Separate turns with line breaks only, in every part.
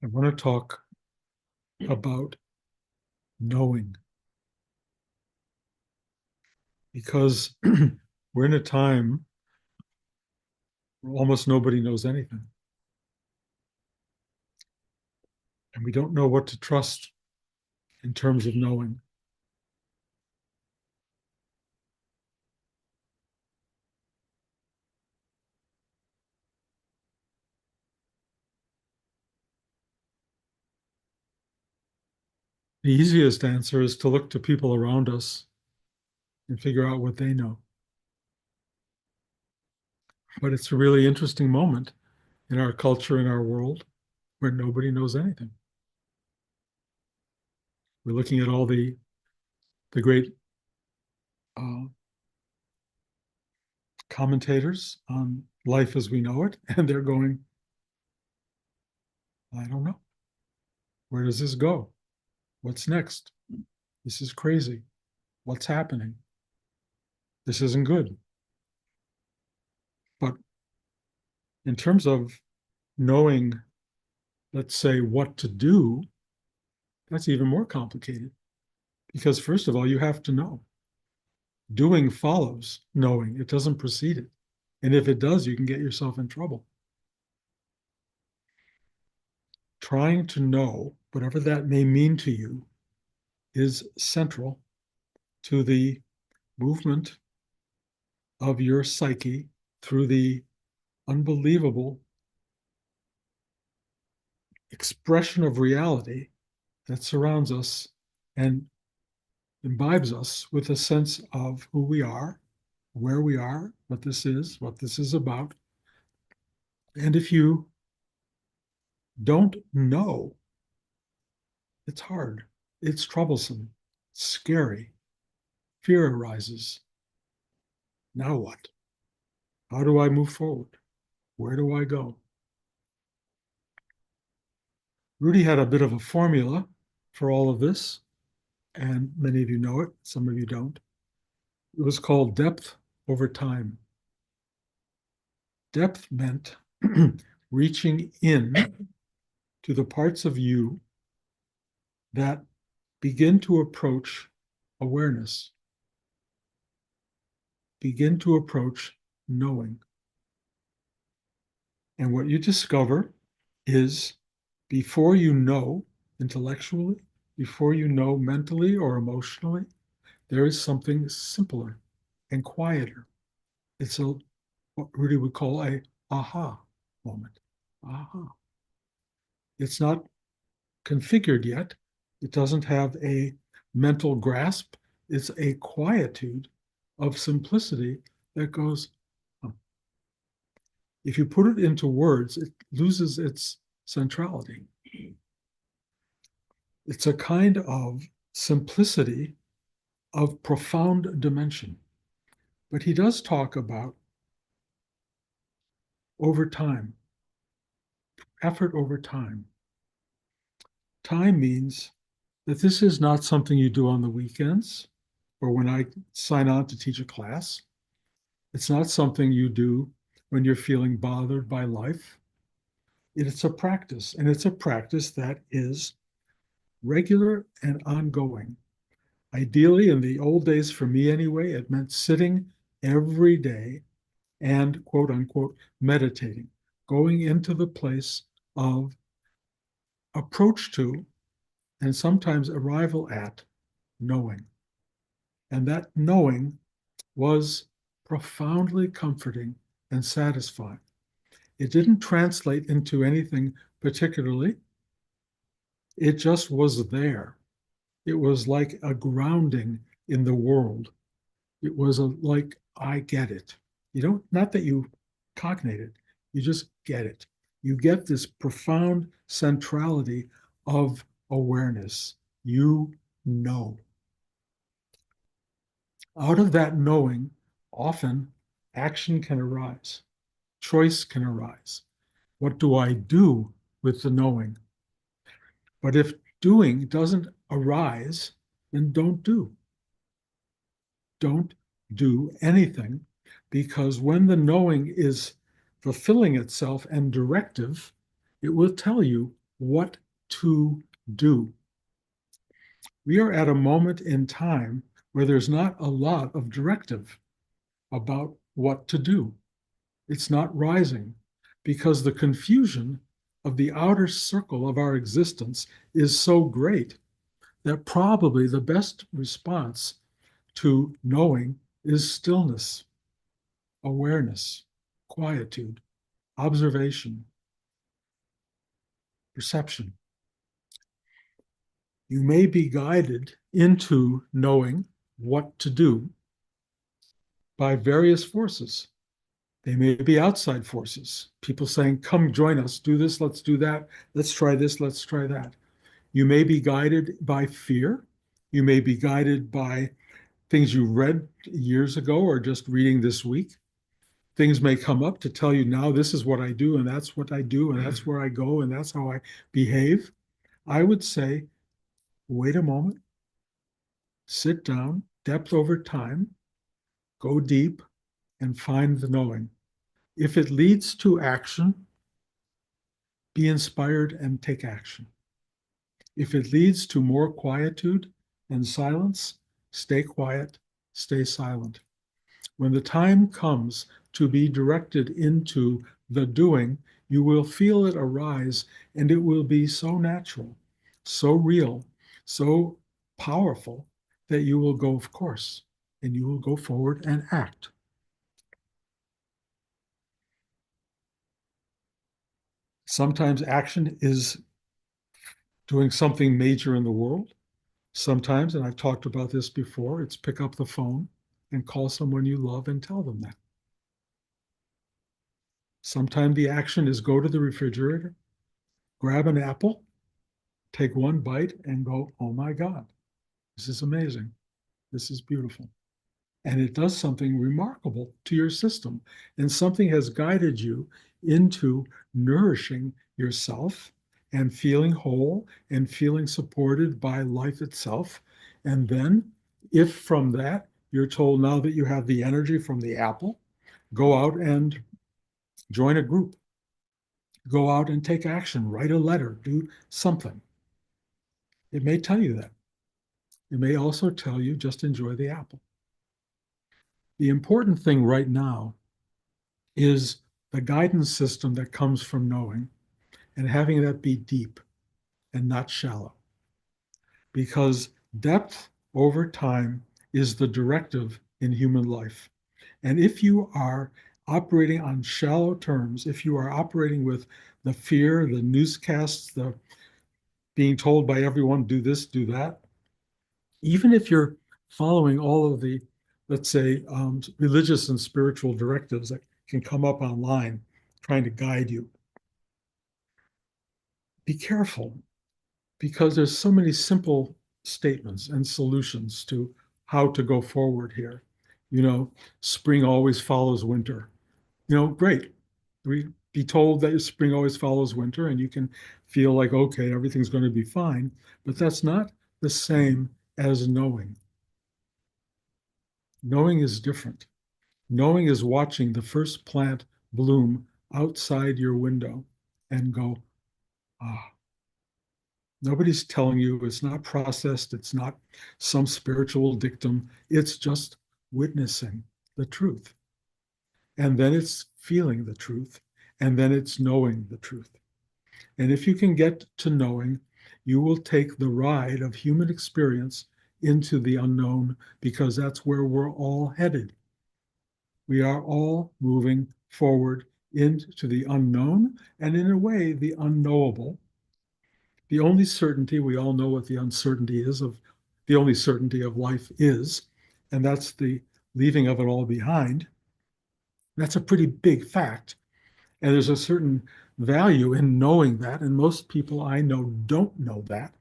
I want to talk about knowing because we're in a time where almost nobody knows anything. And we don't know what to trust in terms of knowing. The easiest answer is to look to people around us and figure out what they know. But it's a really interesting moment in our culture, in our world, where nobody knows anything. We're looking at all the great uh, commentators on life as we know it, and they're going, I don't know. Where does this go? What's next? This is crazy. What's happening? This isn't good. But in terms of knowing, let's say, what to do, that's even more complicated. Because, first of all, you have to know. Doing follows knowing, it doesn't precede it. And if it does, you can get yourself in trouble. Trying to know, whatever that may mean to you, is central to the movement of your psyche through the unbelievable expression of reality that surrounds us and imbibes us with a sense of who we are, where we are, what this is about. And if you don't know, it's hard, it's troublesome, it's scary, fear arises. Now what? How do I move forward? Where do I go? Rudy had a bit of a formula for all of this, and many of you know it, some of you don't. It was called depth over time. Depth meant reaching in to the parts of you that begin to approach awareness, begin to approach knowing. And what you discover is before you know intellectually, before you know mentally or emotionally, there is something simpler and quieter. It's what Rudy would call a aha moment. Aha. It's not configured yet. It doesn't have a mental grasp. It's a quietude of simplicity that goes, oh. If you put it into words, it loses its centrality. It's a kind of simplicity of profound dimension. But he does talk about over time, effort over time. Time means that this is not something you do on the weekends or when I sign on to teach a class. It's not something you do when you're feeling bothered by life. It's a practice, and it's a practice that is regular and ongoing. Ideally, in the old days, for me anyway, it meant sitting every day and quote unquote meditating, going into the place of approach to and sometimes arrival at knowing. And that knowing was profoundly comforting and satisfying. It didn't translate into anything particularly, it just was there. It was like a grounding in the world. It was like, I get it. You don't, not that you cognate it, you just get it. You get this profound centrality of awareness. You know. Out of that knowing, often action can arise, choice can arise. What do I do with the knowing? But if doing doesn't arise, then don't do. Don't do anything, because when the knowing is fulfilling itself and directive, it will tell you what to do. We are at a moment in time where there's not a lot of directive about what to do. It's not rising because the confusion of the outer circle of our existence is so great that probably the best response to knowing is stillness, awareness, quietude, observation, perception. You may be guided into knowing what to do by various forces. They may be outside forces, people saying, come join us, do this, let's do that, let's try this, let's try that. You may be guided by fear. You may be guided by things you read years ago or just reading this week. Things may come up to tell you now this is what I do, and that's what I do, and that's where I go, and that's how I behave. I would say, wait a moment, sit down, depth over time, go deep, and find the knowing. If it leads to action, be inspired and take action. If it leads to more quietude and silence, stay quiet, stay silent. When the time comes to be directed into the doing, you will feel it arise and it will be so natural, so real, so powerful that you will go, of course, and you will go forward and act. Sometimes action is doing something major in the world. Sometimes, and I've talked about this before, it's pick up the phone and call someone you love and tell them that. Sometimes the action is go to the refrigerator, grab an apple, take one bite, and go, oh my God, this is amazing. This is beautiful. And it does something remarkable to your system. And something has guided you into nourishing yourself and feeling whole and feeling supported by life itself. And then, if from that you're told now that you have the energy from the apple, go out and join a group, go out and take action, write a letter, do something. It may tell you that. It may also tell you just enjoy the apple. The important thing right now is the guidance system that comes from knowing and having that be deep and not shallow. Because depth over time is the directive in human life. And if you are operating on shallow terms, if you are operating with the fear, the newscasts, the being told by everyone, do this, do that, even if you're following all of the, let's say, religious and spiritual directives that can come up online trying to guide you, be careful because there's so many simple statements and solutions to how to go forward here. You know, spring always follows winter. You know, great. We be told that spring always follows winter and you can feel like, okay, everything's going to be fine. But that's not the same as knowing. Knowing is different. Knowing is watching the first plant bloom outside your window and go, ah, nobody's telling you. It's not processed. It's not some spiritual dictum. It's just witnessing the truth. And then it's feeling the truth. And then it's knowing the truth. And if you can get to knowing, you will take the ride of human experience into the unknown because that's where we're all headed. We are all moving forward into the unknown and, in a way, the unknowable. The only certainty, we all know what the uncertainty is of the only certainty of life is, and that's the leaving of it all behind. That's a pretty big fact. And there's a certain value in knowing that. And most people I know don't know that.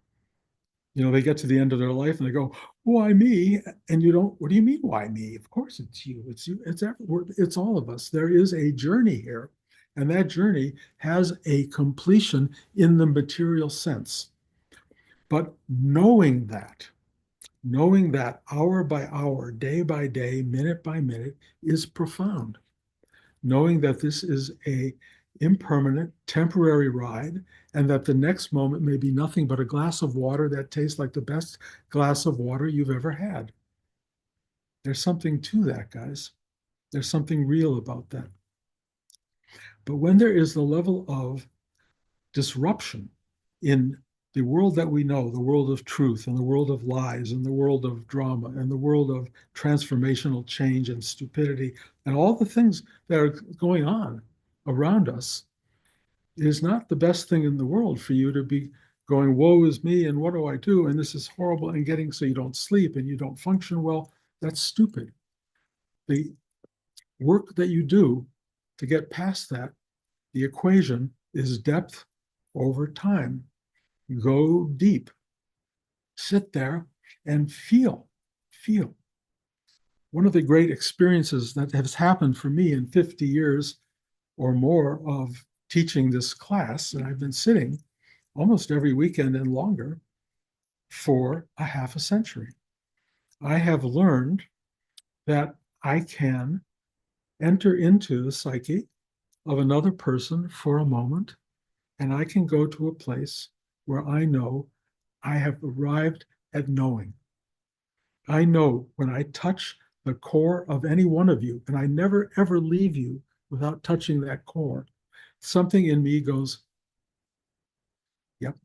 You know, they get to the end of their life and they go, why me? And you don't, what do you mean, why me? Of course it's you. It's you. It's all of us. There is a journey here. And that journey has a completion in the material sense. But knowing that hour by hour, day by day, minute by minute is profound. Knowing that this is a impermanent, temporary ride, and that the next moment may be nothing but a glass of water that tastes like the best glass of water you've ever had. There's something to that, guys. There's something real about that. But when there is the level of disruption in the world that we know, the world of truth and the world of lies and the world of drama and the world of transformational change and stupidity and all the things that are going on around us, it is not the best thing in the world for you to be going, woe is me, and what do I do? And this is horrible, and getting so you don't sleep and you don't function well. That's stupid. The work that you do to get past that, the equation is depth over time. Go deep, sit there and feel. One of the great experiences that has happened for me in 50 years or more of teaching this class, and I've been sitting almost every weekend and longer for a half a century. I have learned that I can enter into the psyche of another person for a moment, and I can go to a place where I know I have arrived at knowing. I know when I touch the core of any one of you, and I never ever leave you without touching that core, something in me goes, yep.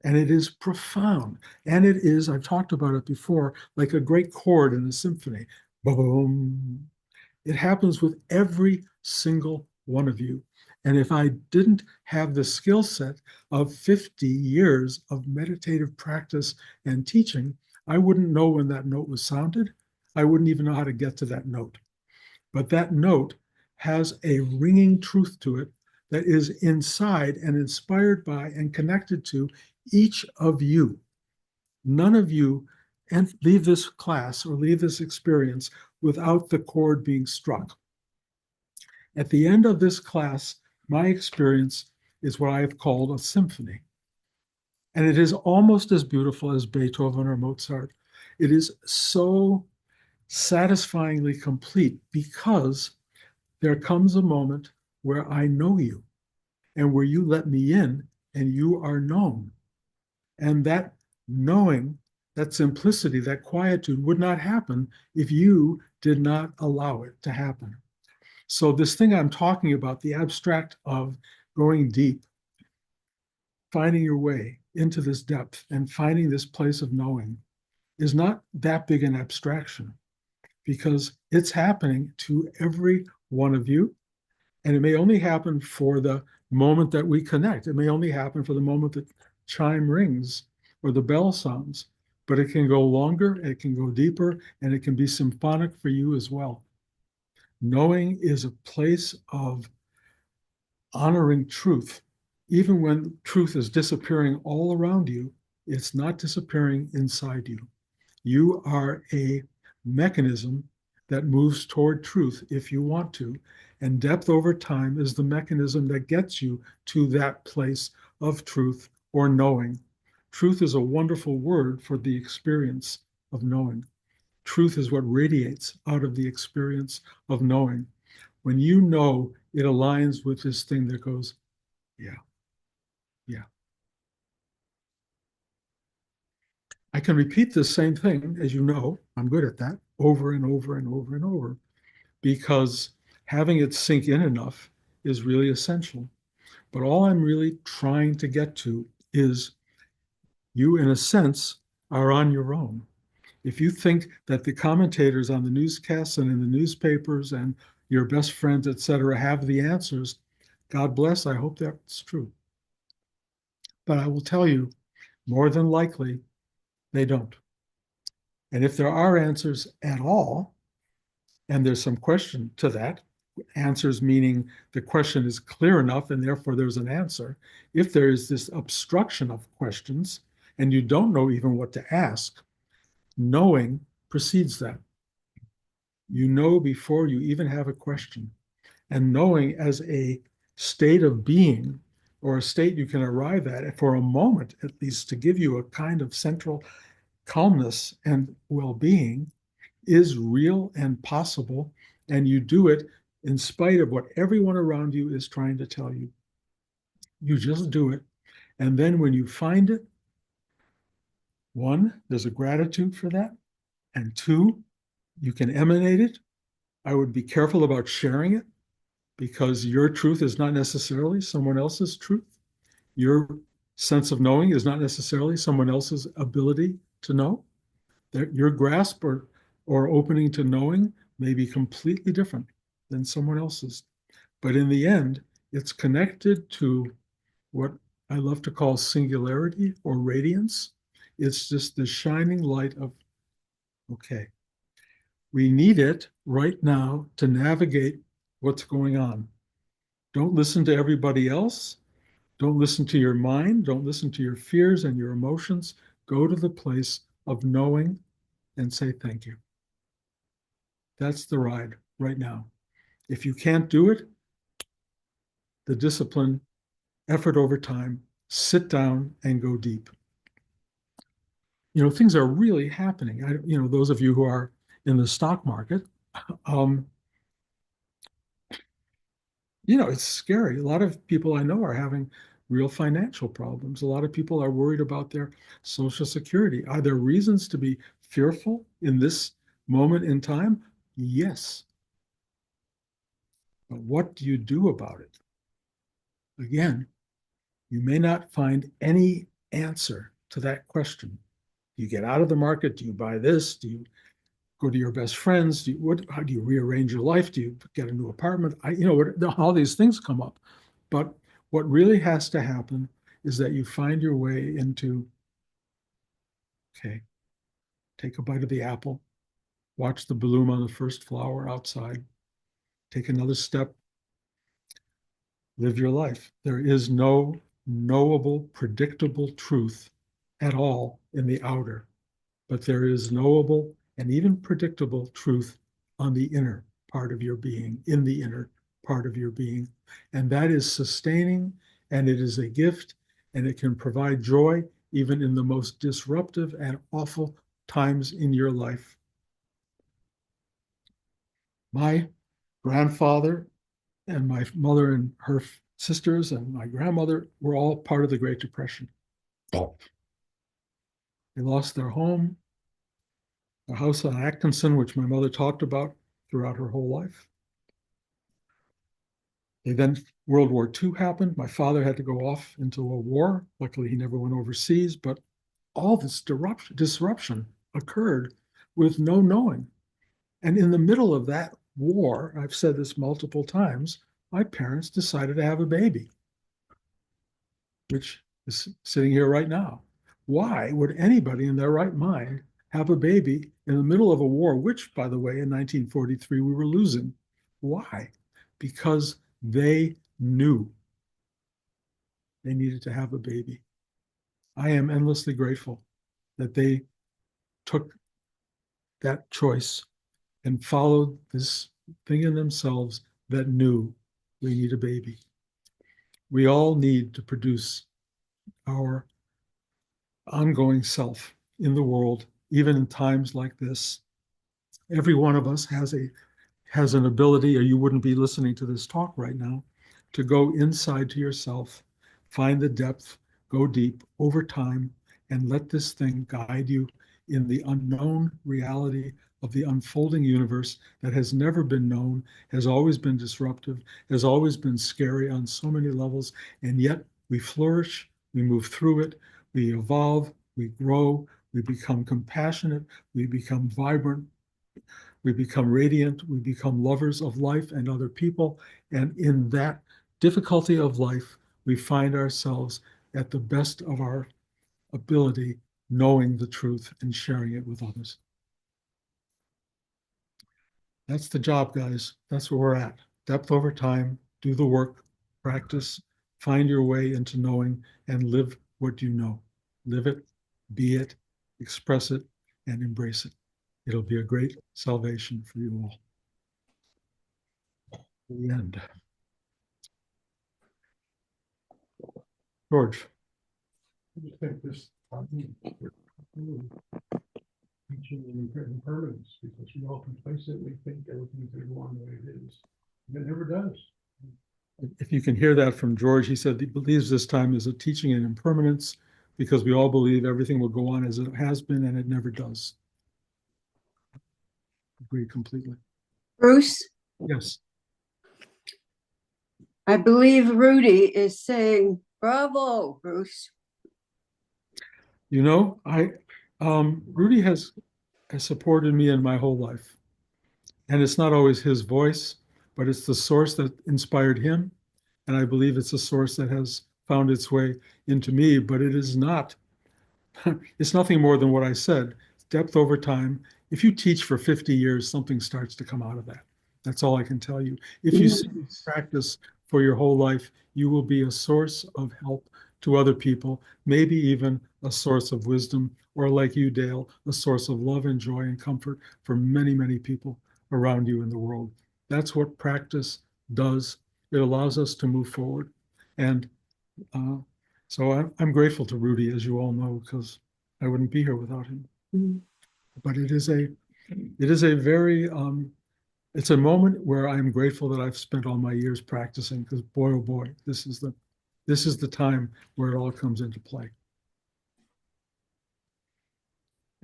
And it is profound. And it is, I've talked about it before, like a great chord in a symphony. Boom. It happens with every single one of you. And if I didn't have the skill set of 50 years of meditative practice and teaching, I wouldn't know when that note was sounded. I wouldn't even know how to get to that note. But that note has a ringing truth to it that is inside and inspired by and connected to each of you. None of you and leave this class or leave this experience without the chord being struck. At the end of this class, my experience is what I have called a symphony. And it is almost as beautiful as Beethoven or Mozart. It is so satisfyingly complete because there comes a moment where I know you and where you let me in and you are known. And that knowing, that simplicity, that quietude would not happen if you did not allow it to happen. So, this thing I'm talking about, the abstract of going deep, finding your way into this depth and finding this place of knowing, is not that big an abstraction because it's happening to every one of you. And it may only happen for the moment that we connect. It may only happen for the moment that chime rings or the bell sounds, but it can go longer, it can go deeper, and it can be symphonic for you as well. Knowing is a place of honoring truth. Even when truth is disappearing all around you, it's not disappearing inside you. You are a mechanism that moves toward truth if you want to. And depth over time is the mechanism that gets you to that place of truth or knowing. Truth is a wonderful word for the experience of knowing. Truth is what radiates out of the experience of knowing. When you know, it aligns with this thing that goes, yeah, yeah. I can repeat the same thing, as you know, I'm good at that, over and over and over and over, because having it sink in enough is really essential. But all I'm really trying to get to is you, in a sense, are on your own. If you think that the commentators on the newscasts and in the newspapers and your best friends, et cetera, have the answers, God bless, I hope that's true. But I will tell you, more than likely, they don't. And if there are answers at all, and there's some question to that, answers meaning the question is clear enough and therefore there's an answer. If there is this obstruction of questions and you don't know even what to ask, knowing precedes that. You know before you even have a question. And knowing as a state of being or a state you can arrive at for a moment, at least to give you a kind of central calmness and well being, is real and possible. And you do it in spite of what everyone around you is trying to tell you. You just do it. And then when you find it, one, there's a gratitude for that. And two, you can emanate it. I would be careful about sharing it because your truth is not necessarily someone else's truth. Your sense of knowing is not necessarily someone else's ability to know. Your grasp or opening to knowing may be completely different than someone else's. But in the end, it's connected to what I love to call singularity or radiance. It's just the shining light of, okay, we need it right now to navigate what's going on. Don't listen to everybody else. Don't listen to your mind. Don't listen to your fears and your emotions. Go to the place of knowing and say thank you. That's the ride right now. If you can't do it, the discipline, effort over time, sit down and go deep. Things are really happening. Those of you who are in the stock market, um, it's scary. A lot of people I know are having real financial problems. A lot of people are worried about their Social Security. Are there reasons to be fearful in this moment in time? Yes. But what do you do about it? Again, you may not find any answer to that question. Do you get out of the market? Do you buy this? Do you go to your best friends? How do you rearrange your life? Do you get a new apartment? All these things come up. But what really has to happen is that you find your way into, okay, take a bite of the apple, watch the bloom on the first flower outside, take another step, live your life. There is no knowable, predictable truth at all in the outer, but there is knowable and even predictable truth on the inner part of your being, in the inner part of your being. And that is sustaining, and it is a gift, and it can provide joy even in the most disruptive and awful times in your life. My grandfather and my mother and her sisters and my grandmother were all part of the Great Depression. They lost their home, a house on Atkinson, which my mother talked about throughout her whole life. Then World War II happened. My father had to go off into a war. Luckily, he never went overseas, but all this disruption occurred with no knowing. And in the middle of that war, I've said this multiple times, my parents decided to have a baby, which is sitting here right now. Why would anybody in their right mind have a baby in the middle of a war, which, by the way, in 1943, we were losing? Why? Because they knew they needed to have a baby. I am endlessly grateful that they took that choice and followed this thing in themselves that knew we need a baby. We all need to produce our ongoing self in the world, even in times like this. Every one of us has an ability, or you wouldn't be listening to this talk right now, to go inside to yourself, find the depth, go deep over time, and let this thing guide you in the unknown reality of the unfolding universe that has never been known, has always been disruptive, has always been scary on so many levels, and yet we flourish, we move through it, we evolve, we grow, we become compassionate, we become vibrant, we become radiant, we become lovers of life and other people. And in that difficulty of life, we find ourselves at the best of our ability, knowing the truth and sharing it with others. That's the job, guys. That's where we're at. Depth over time, do the work, practice, find your way into knowing, and live what you know. Live it, be it, express it, and embrace it. It'll be a great salvation for you all. The end. George.
I just think this teaching impermanence because we all complacently think everything's going to go on the way it is. It never does.
If you can hear that from George, he said he believes this time is a teaching in impermanence because we all believe everything will go on as it has been and it never does. Agree completely.
Bruce,
Yes.
I believe Rudy is saying, bravo, Bruce.
You know, Rudy has supported me in my whole life. And it's not always his voice, but it's the source that inspired him. And I believe it's a source that has found its way into me, but it is not it's nothing more than what I said. Depth over time. If you teach for 50 years, something starts to come out of that. That's all I can tell you. If you practice for your whole life, you will be a source of help to other people, maybe even a source of wisdom, or like you, Dale, a source of love and joy and comfort for many, many people around you in the world. That's what practice does. It allows us to move forward. And uh, so I'm grateful to Rudy, as you all know, because I wouldn't be here without him. But it is a very it's a moment where I'm grateful that I've spent all my years practicing because boy oh boy, this is the time where it all comes into play.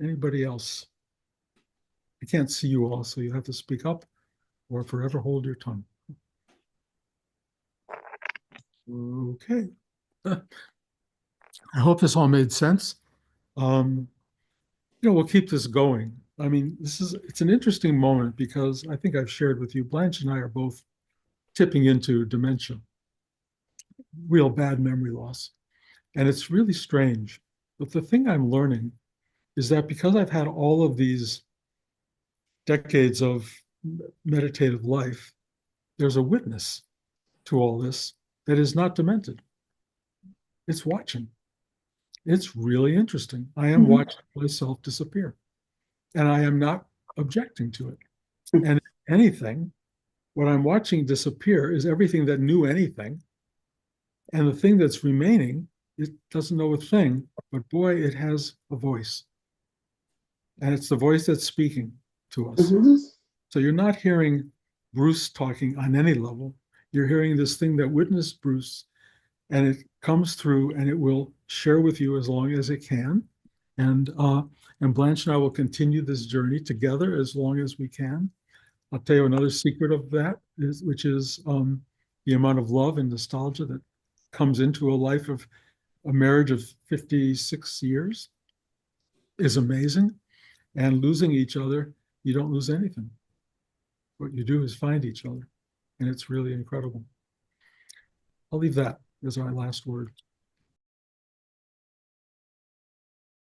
Anybody else? I can't see you all, so you have to speak up or forever hold your tongue. Okay. I hope this all made sense. Um, we'll keep this going. I mean, it's an interesting moment because I think I've shared with you, Blanche and I are both tipping into dementia, real bad memory loss. And it's really strange. But the thing I'm learning is that because I've had all of these decades of meditative life, there's a witness to all this that is not demented. It's watching. It's really interesting. I am watching myself disappear, and I am not objecting to it. And if anything, what I'm watching disappear is everything that knew anything. And the thing that's remaining, it doesn't know a thing, but boy, it has a voice. And it's the voice that's speaking to us. So you're not hearing Bruce talking on any level. You're hearing this thing that witnessed Bruce, and it comes through and it will share with you as long as it can. And Blanche and I will continue this journey together as long as we can. I'll tell you another secret of that which is the amount of love and nostalgia that comes into a life of a marriage of 56 years is amazing. And losing each other, you don't lose anything. What you do is find each other. And it's really incredible. I'll leave that as our last word.